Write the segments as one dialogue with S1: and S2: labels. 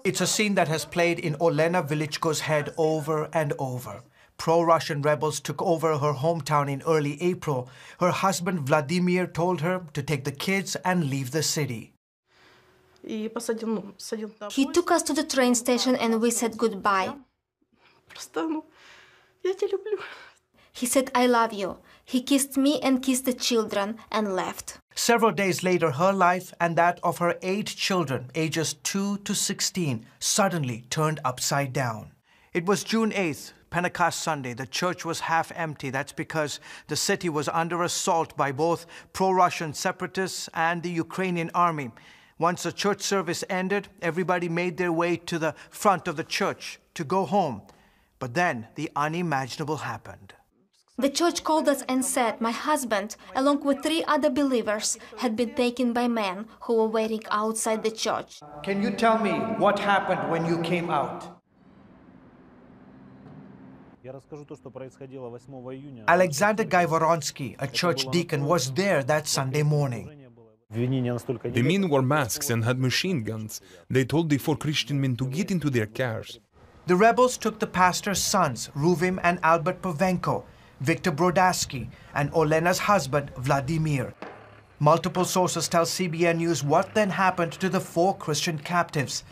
S1: It's a scene that has played in Olena Velichko's head over and over. Pro-Russian rebels took over her hometown in early April. Her husband Vladimir told her to take the kids and leave the city.
S2: He took us to the train station and we said goodbye. He said, "I love you." He kissed me and kissed the children and left.
S1: Several days later, her life and that of her 8 children, ages 2 to 16, suddenly turned upside down. It was June 8th, Pentecost Sunday. The church was half empty. That's because the city was under assault by both pro-Russian separatists and the Ukrainian army. Once the church service ended, everybody made their way to the front of the church to go home. But then the unimaginable happened.
S2: The church called us and said my husband, along with 3 other believers, had been taken by men who were waiting outside the church.
S1: Can you tell me what happened when you came out? Alexander Gaivoronsky, a church deacon, was there that Sunday morning.
S3: The men wore masks and had machine guns. They told the 4 Christian men to get into their cars.
S1: The rebels took the pastor's sons, Ruvim and Albert Pavenko, Viktor Brodatsky, and Olena's husband, Vladimir. Multiple sources tell CBN News what then happened to the 4 Christian captives.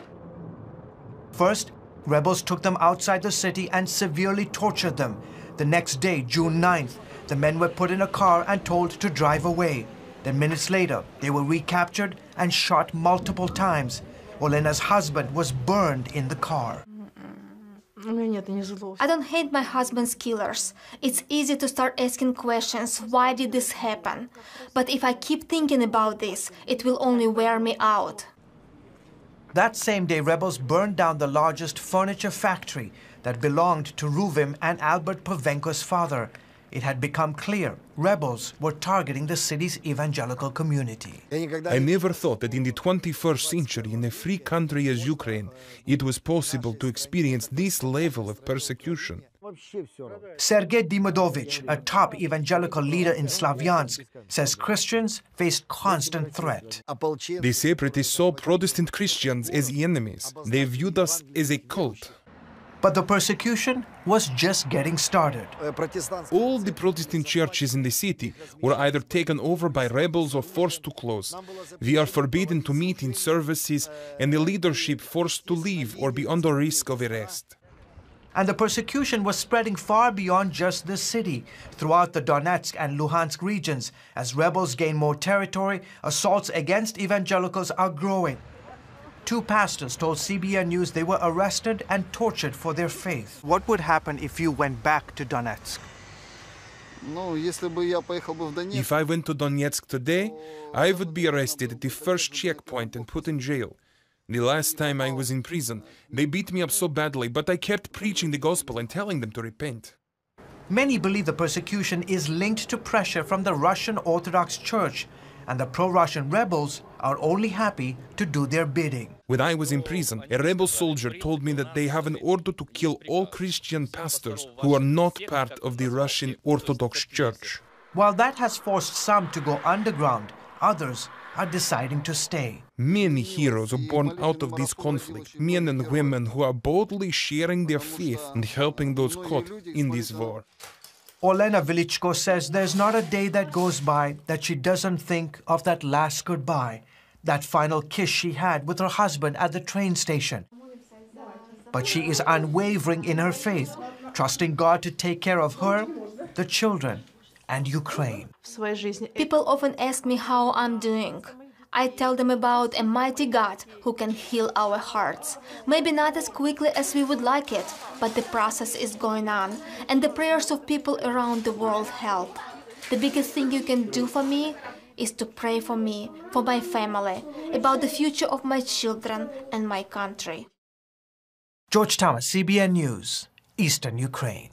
S1: First, rebels took them outside the city and severely tortured them. The next day, June 9th, the men were put in a car and told to drive away. Then minutes later, they were recaptured and shot multiple times. Olena's husband was burned in the car.
S2: I don't hate my husband's killers. It's easy to start asking questions, why did this happen? But if I keep thinking about this, it will only wear me out.
S1: That same day, rebels burned down the largest furniture factory that belonged to Ruvim and Albert Pavenko's father. It had become clear rebels were targeting the city's evangelical community.
S3: I never thought that in the 21st century, in a free country as Ukraine, it was possible to experience this level of persecution.
S1: Sergei Demidovich, a top evangelical leader in Slavyansk, says Christians faced constant threat.
S3: The separatists saw Protestant Christians as enemies. They viewed us as a cult.
S1: But the persecution was just getting started.
S3: All the Protestant churches in the city were either taken over by rebels or forced to close. We are forbidden to meet in services, and the leadership forced to leave or be under risk of arrest.
S1: And the persecution was spreading far beyond just this city. Throughout the Donetsk and Luhansk regions, as rebels gain more territory, assaults against evangelicals are growing. 2 pastors told CBN News they were arrested and tortured for their faith. What would happen if you went back to Donetsk?
S3: If I went to Donetsk today, I would be arrested at the first checkpoint and put in jail. The last time I was in prison, they beat me up so badly, but I kept preaching the gospel and telling them to repent.
S1: Many believe the persecution is linked to pressure from the Russian Orthodox Church, and the pro-Russian rebels are only happy to do their bidding.
S3: When I was in prison, a rebel soldier told me that they have an order to kill all Christian pastors who are not part of the Russian Orthodox Church.
S1: While that has forced some to go underground, others are deciding to stay.
S3: Many heroes are born out of this conflict, men and women who are boldly sharing their faith and helping those caught in this war.
S1: Olena Velichko says there's not a day that goes by that she doesn't think of that last goodbye, that final kiss she had with her husband at the train station. But she is unwavering in her faith, trusting God to take care of her, the children, and Ukraine.
S2: People often ask me how I'm doing. I tell them about a mighty God who can heal our hearts. Maybe not as quickly as we would like it, but the process is going on, and the prayers of people around the world help. The biggest thing you can do for me is to pray for me, for my family, about the future of my children and my country.
S1: George Thomas, CBN News, Eastern Ukraine.